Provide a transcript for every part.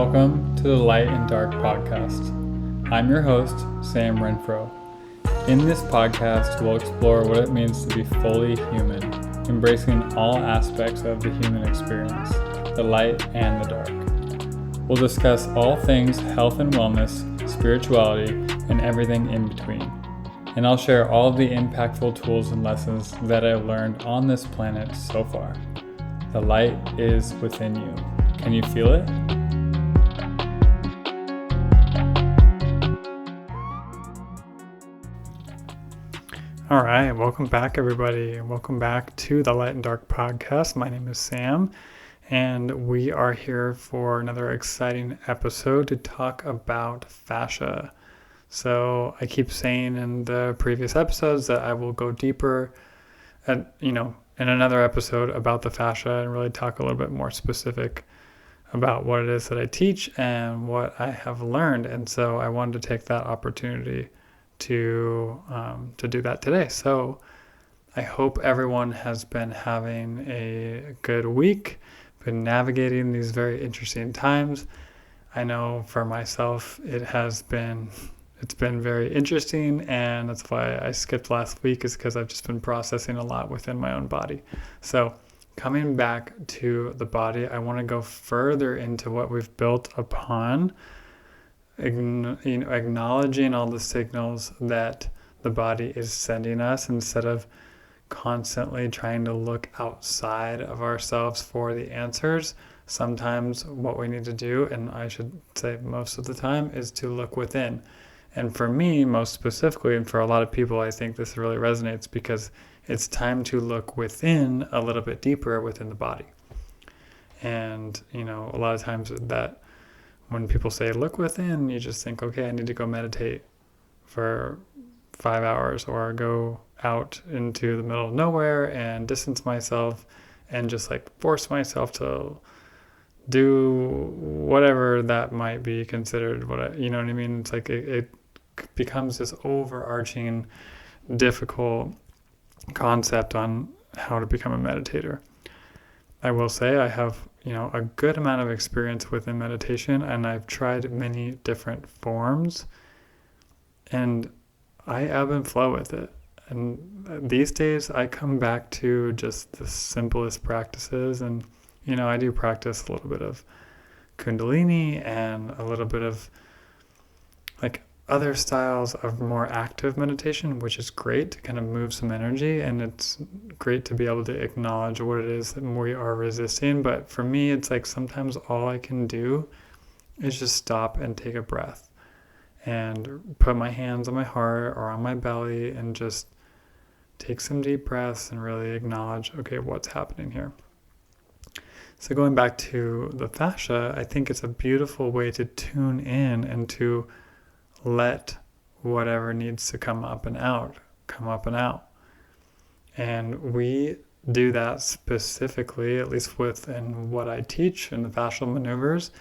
Welcome to the Light and Dark podcast. I'm your host, Sam Renfro. In this podcast, we'll explore what it means to be fully human, embracing all aspects of the human experience, the light and the dark. We'll discuss all things health and wellness, spirituality, and everything in between. And I'll share all of the impactful tools and lessons that I've learned on this planet so far. The light is within you. Can you feel it? All right, welcome back, everybody. Welcome back to the Light and Dark podcast. My name is Sam, and we are here for another exciting episode to talk about fascia. So I keep saying in the previous episodes that I will go deeper in another episode about the fascia and really talk a little bit more specific about what it is that I teach and what I have learned. And so I wanted to take that opportunity to do that today. So I hope everyone has been having a good week, been navigating these very interesting times. I know for myself it's been very interesting, and that's why I skipped last week, is because I've just been processing a lot within my own body. So coming back to the body, I want to go further into what we've built upon, acknowledging all the signals that the body is sending us instead of constantly trying to look outside of ourselves for the answers. Sometimes what we need to do, and I should say most of the time, is to look within. And for me, most specifically, and for a lot of people, I think this really resonates because it's time to look within a little bit deeper within the body. And, a lot of times that when people say look within, you just think, okay, I need to go meditate for 5 hours or go out into the middle of nowhere and distance myself and just force myself to do whatever that might be considered. You know what I mean? It's it becomes this overarching, difficult concept on how to become a meditator. I will say I have a good amount of experience within meditation, and I've tried many different forms, and I ebb and flow with it. And these days I come back to just the simplest practices, and I do practice a little bit of Kundalini and a little bit of other styles of more active meditation, which is great to kind of move some energy, and it's great to be able to acknowledge what it is that we are resisting. But for me, it's sometimes all I can do is just stop and take a breath and put my hands on my heart or on my belly and just take some deep breaths and really acknowledge, okay, what's happening here. So going back to the fascia, I think it's a beautiful way to tune in and to let whatever needs to come up and out. And we do that specifically, at least within what I teach in the fascial maneuvers.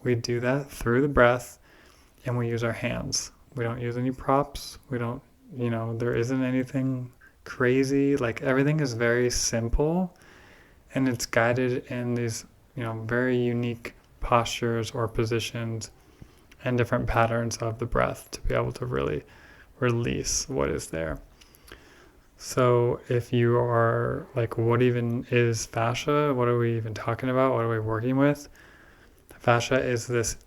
We do that through the breath, and we use our hands. We don't use any props. We don't, there isn't anything crazy. Everything is very simple, and it's guided in these, very unique postures or positions and different patterns of the breath to be able to really release what is there. So if you are what even is fascia? What are we even talking about? What are we working with? Fascia is this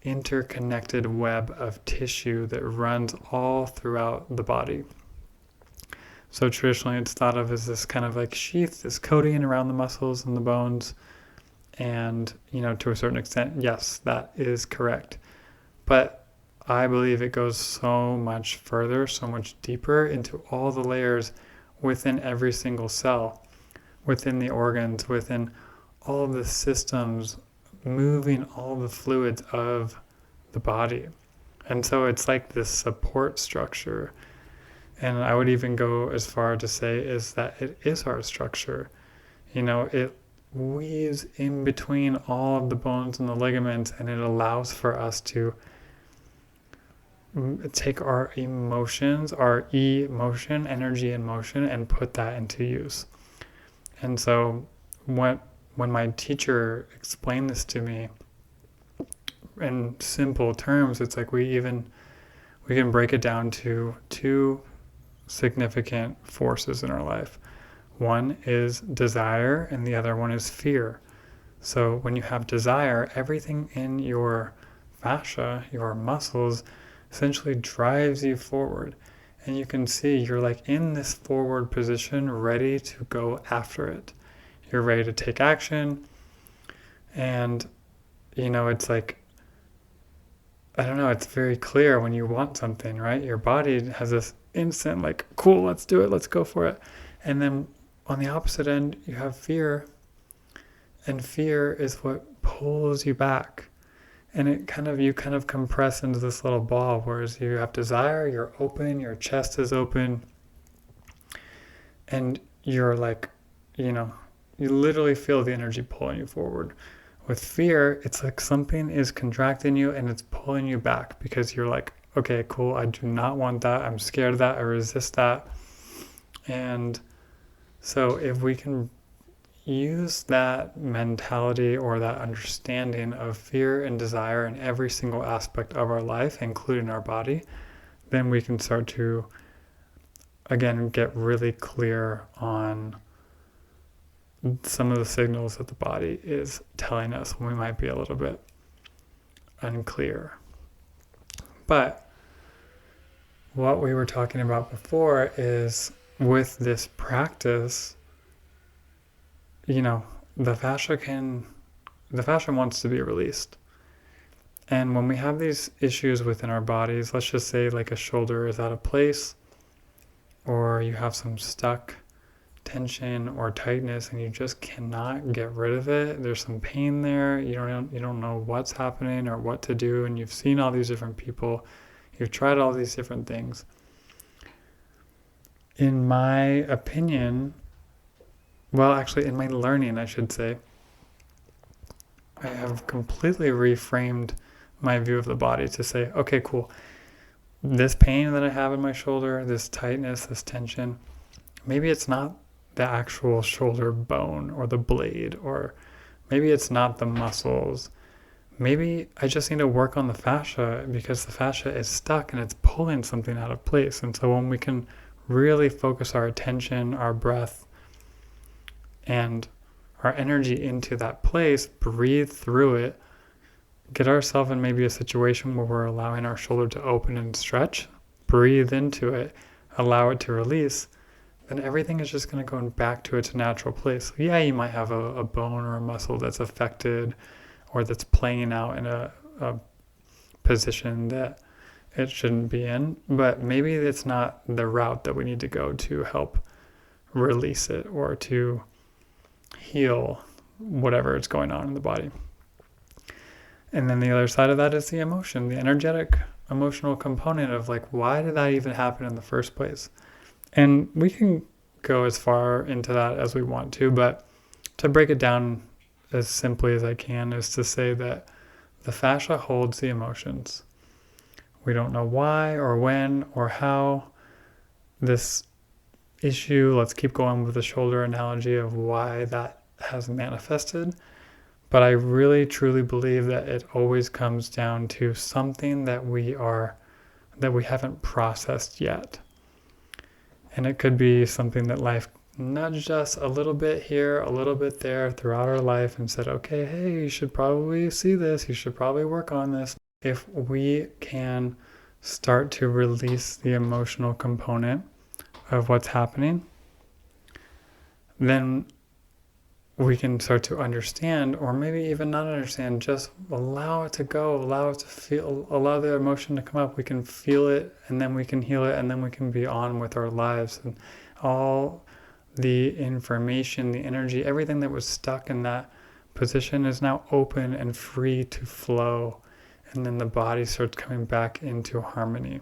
interconnected web of tissue that runs all throughout the body. So traditionally it's thought of as this kind of sheath, this coating around the muscles and the bones. And, to a certain extent, yes, that is correct. But I believe it goes so much further, so much deeper into all the layers within every single cell, within the organs, within all of the systems, moving all the fluids of the body. And so it's this support structure. And I would even go as far to say is that it is our structure. It weaves in between all of the bones and the ligaments, and it allows for us to take our emotions, our emotion, energy and motion, and put that into use. And so when my teacher explained this to me, in simple terms, it's like we can break it down to two significant forces in our life. One is desire and the other one is fear. So when you have desire, everything in your fascia, your muscles, essentially drives you forward. And you can see you're like in this forward position, ready to go after it. You're ready to take action. And, it's like, I don't know, it's very clear when you want something, right? Your body has this instant, like, cool, let's do it, let's go for it. And then on the opposite end, you have fear. And fear is what pulls you back. And you kind of compress into this little ball, whereas you have desire, you're open, your chest is open, and you're like, you literally feel the energy pulling you forward. With fear, it's like something is contracting you and it's pulling you back because you're like, okay, cool, I do not want that, I'm scared of that, I resist that. And so if we can use that mentality or that understanding of fear and desire in every single aspect of our life, including our body, then we can start to, again, get really clear on some of the signals that the body is telling us when we might be a little bit unclear. But what we were talking about before is with this practice, the fascia wants to be released. And when we have these issues within our bodies, let's just say like a shoulder is out of place, or you have some stuck tension or tightness and you just cannot get rid of it. There's some pain there. You don't know what's happening or what to do, and you've seen all these different people. You've tried all these different things. In my opinion, in my learning, I should say, I have completely reframed my view of the body to say, okay, cool. This pain that I have in my shoulder, this tightness, this tension, maybe it's not the actual shoulder bone or the blade, or maybe it's not the muscles. Maybe I just need to work on the fascia because the fascia is stuck and it's pulling something out of place. And so when we can really focus our attention, our breath, and our energy into that place, breathe through it, get ourselves in maybe a situation where we're allowing our shoulder to open and stretch, breathe into it, allow it to release, then everything is just going to go back to its natural place. Yeah, you might have a bone or a muscle that's affected or that's playing out in a position that it shouldn't be in, but maybe it's not the route that we need to go to help release it or to heal whatever is going on in the body. And then the other side of that is the emotion, the energetic, emotional component of like, why did that even happen in the first place? And we can go as far into that as we want to, but to break it down as simply as I can is to say that the fascia holds the emotions. We don't know why or when or how this issue, let's keep going with the shoulder analogy of why that has manifested. But I really truly believe that it always comes down to something that we haven't processed yet. And it could be something that life nudged us a little bit here, a little bit there throughout our life and said, okay, hey, you should probably see this. You should probably work on this. If we can start to release the emotional component of what's happening, then we can start to understand, or maybe even not understand, just allow it to go, allow it to feel, allow the emotion to come up. We can feel it, and then we can heal it, and then we can be on with our lives. And all the information, the energy, everything that was stuck in that position is now open and free to flow. And then the body starts coming back into harmony.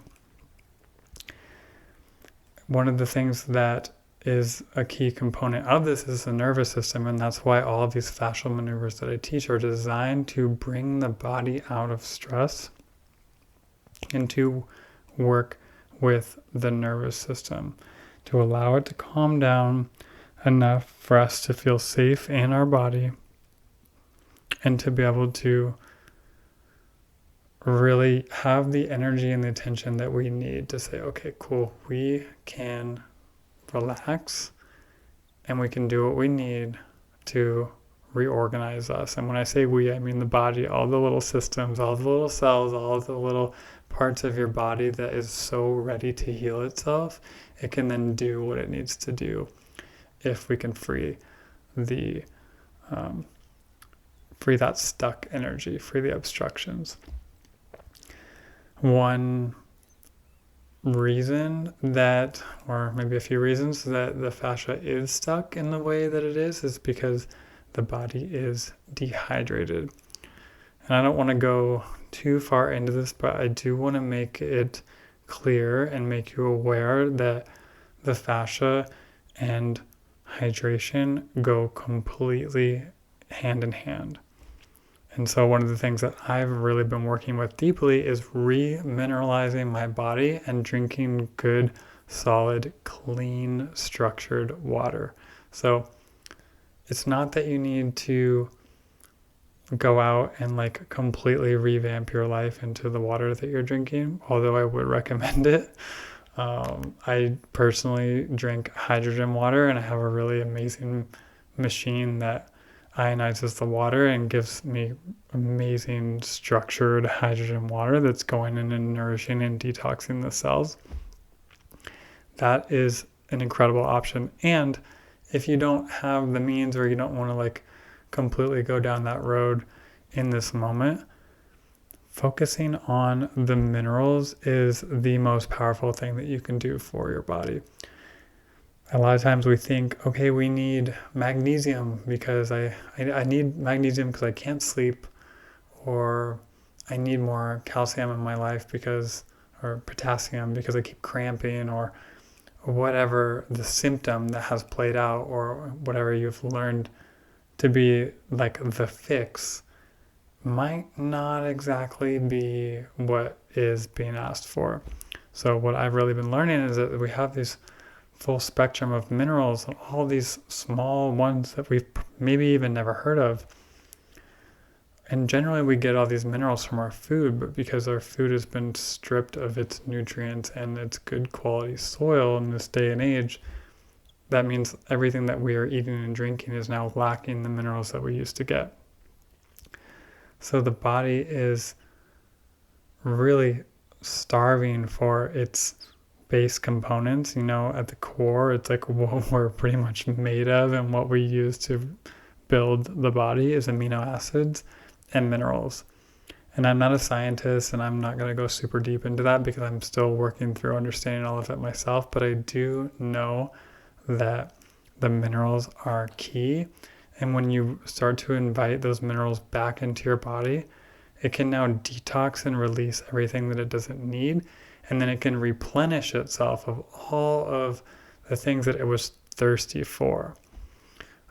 One of the things that is a key component of this is the nervous system, and that's why all of these fascial maneuvers that I teach are designed to bring the body out of stress and to work with the nervous system, to allow it to calm down enough for us to feel safe in our body and to be able to really have the energy and the attention that we need to say, okay, cool, we can relax and we can do what we need to reorganize us. And when I say we, I mean the body, all the little systems, all the little cells, all the little parts of your body that is so ready to heal itself. It can then do what it needs to do if we can free the free that stuck energy, free the obstructions. One reason that, or maybe a few reasons that the fascia is stuck in the way that it is because the body is dehydrated. And I don't want to go too far into this, but I do want to make it clear and make you aware that the fascia and hydration go completely hand in hand. And so one of the things that I've really been working with deeply is remineralizing my body and drinking good, solid, clean, structured water. So it's not that you need to go out and like completely revamp your life into the water that you're drinking, although I would recommend it. I personally drink hydrogen water, and I have a really amazing machine that ionizes the water and gives me amazing structured hydrogen water that's going in and nourishing and detoxing the cells. That is an incredible option. And if you don't have the means, or you don't want to like completely go down that road in this moment, focusing on the minerals is the most powerful thing that you can do for your body. A lot of times we think, okay, we need magnesium because I need magnesium because I can't sleep, or I need more calcium in my life or potassium because I keep cramping, or whatever the symptom that has played out, or whatever you've learned to be like the fix might not exactly be what is being asked for. So what I've really been learning is that we have these full spectrum of minerals, and all these small ones that we've maybe even never heard of. And generally we get all these minerals from our food, but because our food has been stripped of its nutrients and its good quality soil in this day and age, that means everything that we are eating and drinking is now lacking the minerals that we used to get. So the body is really starving for its base components. At the core, it's like what we're pretty much made of, and what we use to build the body is amino acids and minerals. And I'm not a scientist, and I'm not going to go super deep into that because I'm still working through understanding all of it myself, but I do know that the minerals are key. And when you start to invite those minerals back into your body, it can now detox and release everything that it doesn't need. And then it can replenish itself of all of the things that it was thirsty for.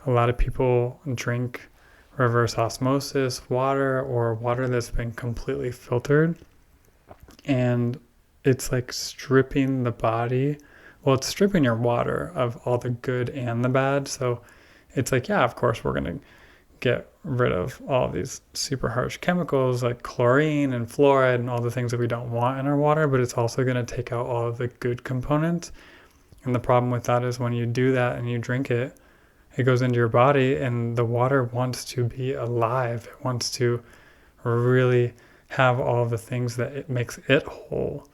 A lot of people drink reverse osmosis water, or water that's been completely filtered. And it's like stripping the body. Well, it's stripping your water of all the good and the bad. So it's like, yeah, of course, we're going to get rid of all these super harsh chemicals like chlorine and fluoride and all the things that we don't want in our water, but it's also going to take out all of the good components. And the problem with that is when you do that and you drink it, it goes into your body, and the water wants to be alive. It wants to really have all the things that it makes it whole.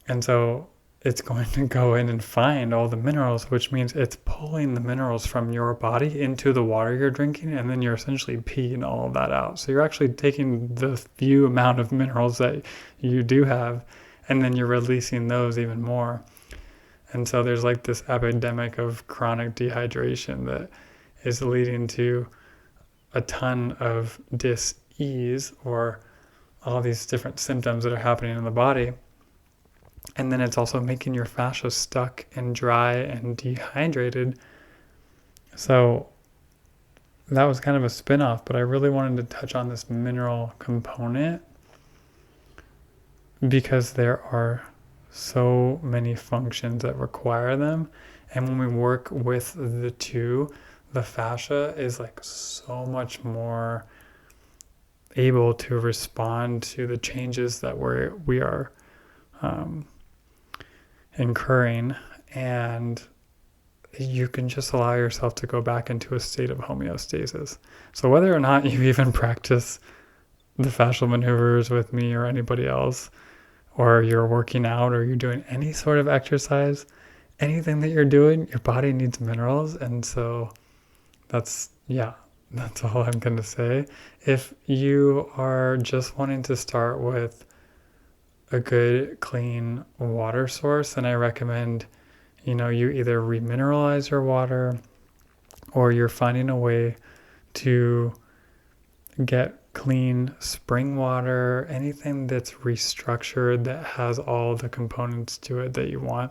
And so it's going to go in and find all the minerals, which means it's pulling the minerals from your body into the water you're drinking, and then you're essentially peeing all of that out. So you're actually taking the few amount of minerals that you do have, and then you're releasing those even more. And so there's like this epidemic of chronic dehydration that is leading to a ton of dis-ease, or all these different symptoms that are happening in the body. And then it's also making your fascia stuck and dry and dehydrated. So that was kind of a spin-off, but I really wanted to touch on this mineral component because there are so many functions that require them. And when we work with the two, the fascia is like so much more able to respond to the changes that we are incurring, and you can just allow yourself to go back into a state of homeostasis. So whether or not you even practice the fascial maneuvers with me or anybody else, or you're working out, or you're doing any sort of exercise, anything that you're doing, your body needs minerals. And so that's all I'm going to say. If you are just wanting to start with a good, clean water source, then I recommend, you either remineralize your water, or you're finding a way to get clean spring water, anything that's restructured, that has all the components to it that you want.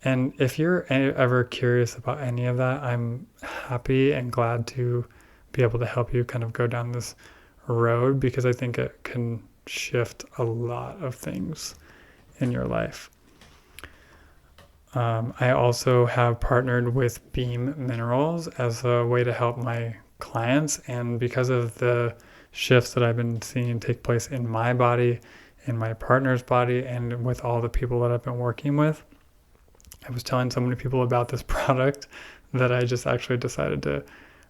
And if you're ever curious about any of that, I'm happy and glad to be able to help you kind of go down this road, because I think it can shift a lot of things in your life. I also have partnered with Beam Minerals as a way to help my clients, and because of the shifts that I've been seeing take place in my body, in my partner's body, and with all the people that I've been working with, I was telling so many people about this product that I just actually decided to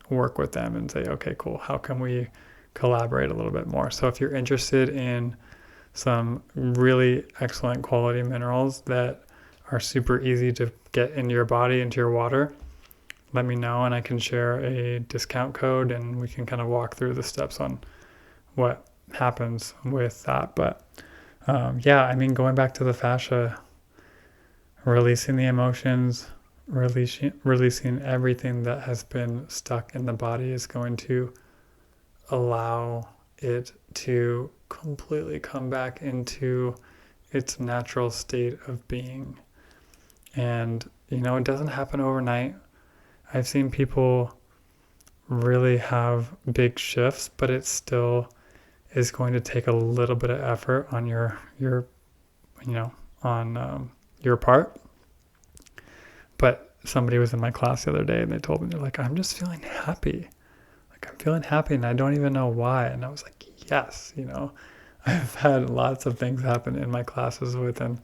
work with them and say, okay, cool, how can we collaborate a little bit more? So if you're interested in some really excellent quality minerals that are super easy to get into your body, into your water, let me know and I can share a discount code, and we can kind of walk through the steps on what happens with that. But going back to the fascia, releasing the emotions, releasing everything that has been stuck in the body is going to allow it to completely come back into its natural state of being. And, it doesn't happen overnight. I've seen people really have big shifts, but it still is going to take a little bit of effort on your part. But somebody was in my class the other day and they told me, they're like, I'm just feeling happy. Like, I'm feeling happy and I don't even know why. And I was like, yes, I've had lots of things happen in my classes within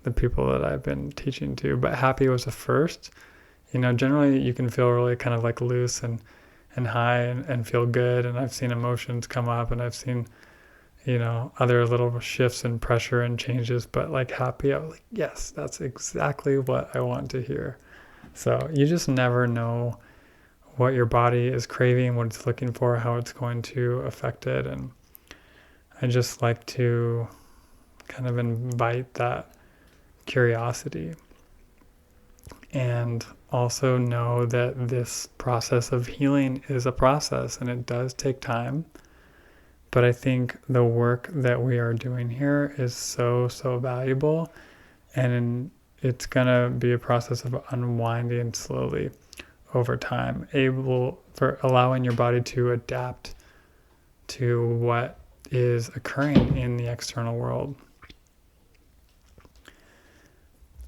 the people that I've been teaching to, but happy was the first. Generally you can feel really kind of like loose and high and feel good. And I've seen emotions come up, and I've seen, other little shifts and pressure and changes, but like happy, I was like, yes, that's exactly what I want to hear. So you just never know what your body is craving, what it's looking for, how it's going to affect it. And I just like to kind of invite that curiosity, and also know that this process of healing is a process and it does take time. But I think the work that we are doing here is so, so valuable, and it's going to be a process of unwinding slowly over time, for allowing your body to adapt to what is occurring in the external world.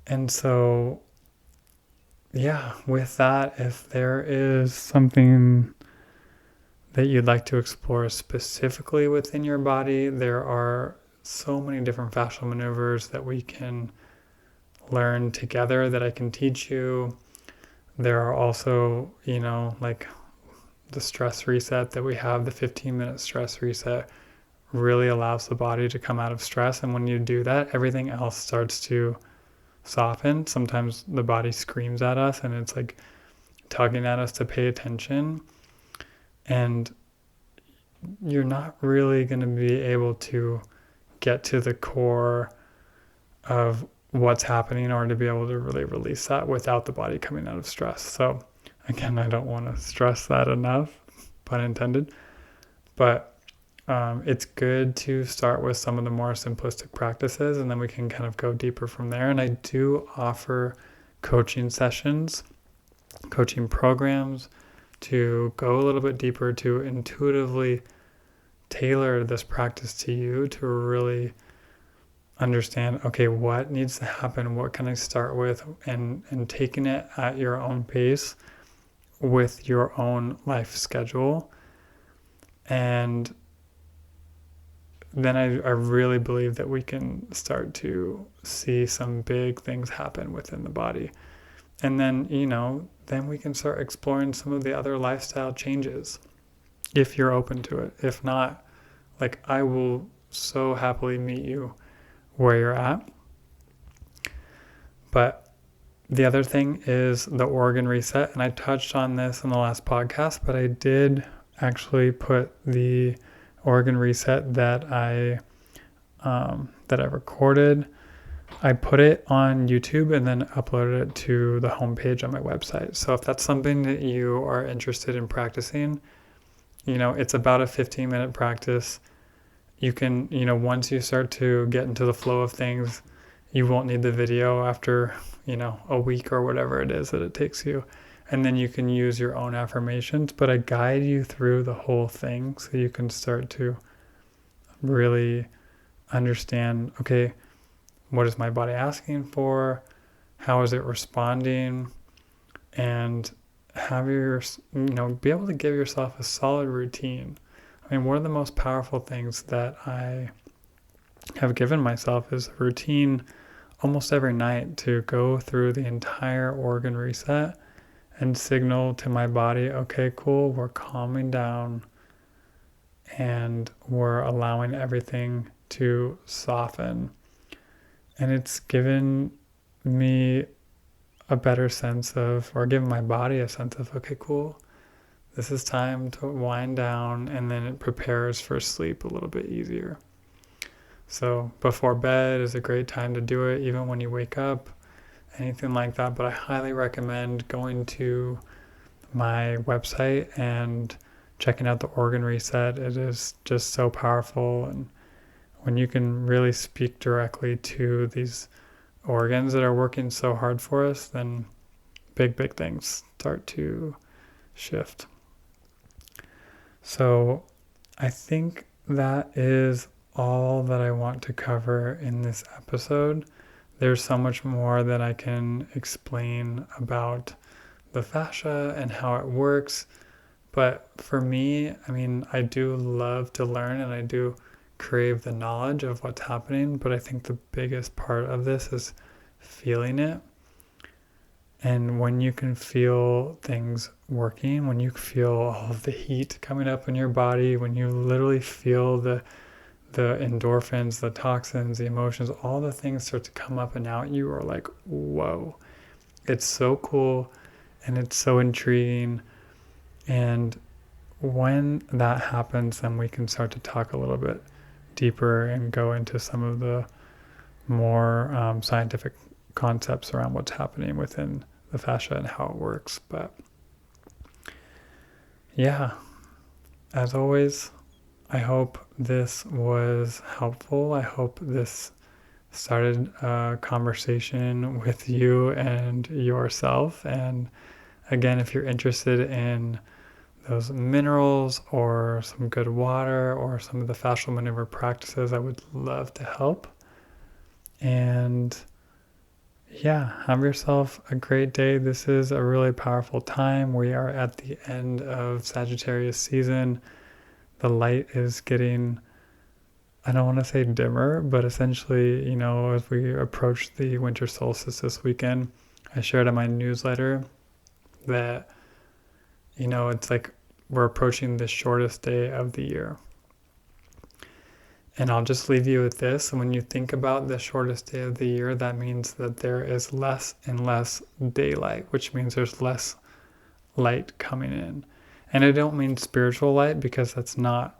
And so, with that, if there is something that you'd like to explore specifically within your body, there are so many different fascial maneuvers that we can learn together that I can teach you. There are also, like the stress reset that we have, the 15-minute stress reset really allows the body to come out of stress. And when you do that, everything else starts to soften. Sometimes the body screams at us and it's like tugging at us to pay attention. And you're not really going to be able to get to the core of what's happening, or to be able to really release that without the body coming out of stress. So again, I don't want to stress that enough, pun intended, but it's good to start with some of the more simplistic practices, and then we can kind of go deeper from there. And I do offer coaching sessions, coaching programs to go a little bit deeper, to intuitively tailor this practice to you, to really understand, okay, what needs to happen, what can I start with, and taking it at your own pace with your own life schedule. And then I really believe that we can start to see some big things happen within the body. And then, then we can start exploring some of the other lifestyle changes if you're open to it. If not, like, I will so happily meet you where you're at. But the other thing is the organ reset. And I touched on this in the last podcast, but I did actually put the organ reset that I recorded. I put it on YouTube and then uploaded it to the homepage on my website. So if that's something that you are interested in practicing, it's about a 15-minute practice. You can, once you start to get into the flow of things, you won't need the video after, a week or whatever it is that it takes you. And then you can use your own affirmations, but I guide you through the whole thing so you can start to really understand, okay, what is my body asking for? How is it responding? And have be able to give yourself a solid routine. I mean, one of the most powerful things that I have given myself is a routine almost every night to go through the entire organ reset and signal to my body, okay, cool, we're calming down and we're allowing everything to soften. And it's given me a better sense of, or given my body a sense of, okay, cool, this is time to wind down, and then it prepares for sleep a little bit easier. So before bed is a great time to do it, even when you wake up, anything like that. But I highly recommend going to my website and checking out the organ reset. It is just so powerful. And when you can really speak directly to these organs that are working so hard for us, then big things start to shift. So I think that is all that I want to cover in this episode. There's so much more that I can explain about the fascia and how it works. But for me, I do love to learn, and I do crave the knowledge of what's happening, but I think the biggest part of this is feeling it. And when you can feel things working, when you feel all of the heat coming up in your body, when you literally feel the endorphins, the toxins, the emotions, all the things start to come up and out, you are like, whoa, it's so cool and it's so intriguing. And when that happens, then we can start to talk a little bit deeper and go into some of the more scientific concepts around what's happening within the fascia and how it works. But yeah, as always, I hope this was helpful. I hope this started a conversation with you and yourself. And again, if you're interested in those minerals or some good water or some of the fascial maneuver practices, I would love to help. And yeah, have yourself a great day. This is a really powerful time. We are at the end of Sagittarius season. The light is getting, I don't want to say dimmer, but essentially, as we approach the winter solstice this weekend, I shared in my newsletter that, it's like we're approaching the shortest day of the year. And I'll just leave you with this. And when you think about the shortest day of the year, that means that there is less and less daylight, which means there's less light coming in. And I don't mean spiritual light, because that's not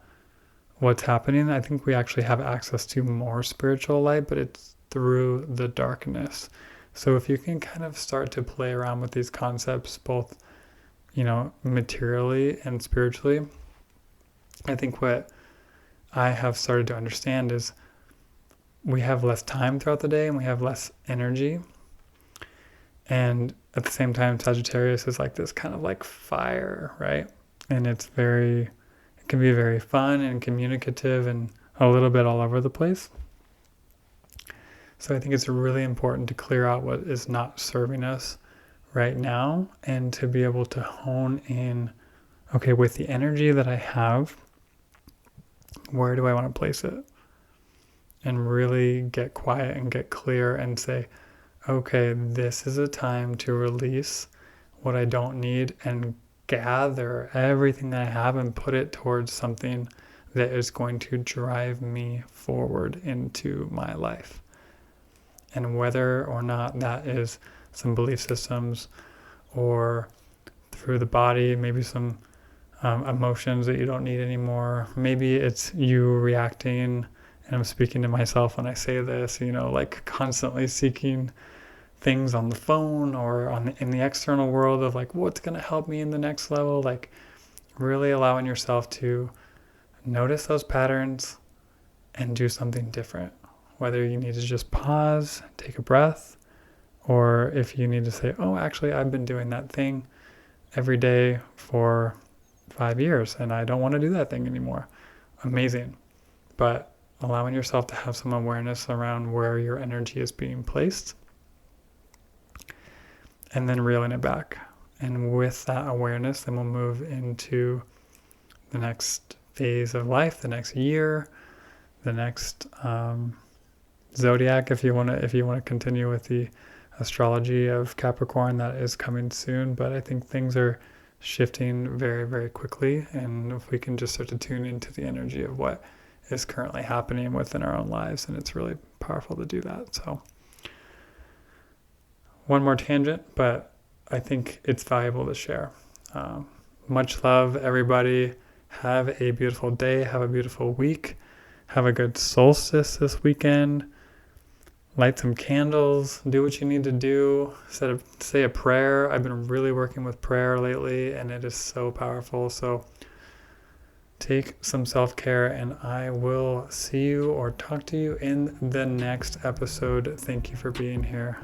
what's happening. I think we actually have access to more spiritual light, but it's through the darkness. So if you can kind of start to play around with these concepts, both, materially and spiritually, I think what I have started to understand is we have less time throughout the day and we have less energy. And at the same time, Sagittarius is like this kind of like fire, right? And it can be very fun and communicative and a little bit all over the place. So I think it's really important to clear out what is not serving us right now, and to be able to hone in, okay, with the energy that I have, where do I want to place it? and really get quiet and get clear and say, okay, this is a time to release what I don't need and gather everything that I have and put it towards something that is going to drive me forward into my life. And whether or not that is some belief systems or through the body, maybe some emotions that you don't need anymore. Maybe it's you reacting, and I'm speaking to myself when I say this, like constantly seeking things on the phone or in the external world of like, what's going to help me in the next level? Like really allowing yourself to notice those patterns and do something different. Whether you need to just pause, take a breath, or if you need to say, oh, actually, I've been doing that thing every day for 5 years and I don't want to do that thing anymore. Amazing. But allowing yourself to have some awareness around where your energy is being placed and then reeling it back. And with that awareness, then we'll move into the next phase of life, the next year, the next zodiac, if you want to continue with the astrology of Capricorn, that is coming soon. But I think things are shifting very, very quickly, and if we can just start to tune into the energy of what is currently happening within our own lives, and it's really powerful to do that. So one more tangent, but I think it's valuable to share. Much love, everybody. Have a beautiful day. Have a beautiful week. Have a good solstice this weekend. Light some candles. Do what you need to do. Say a prayer. I've been really working with prayer lately, and it is so powerful. So take some self-care, and I will see you or talk to you in the next episode. Thank you for being here.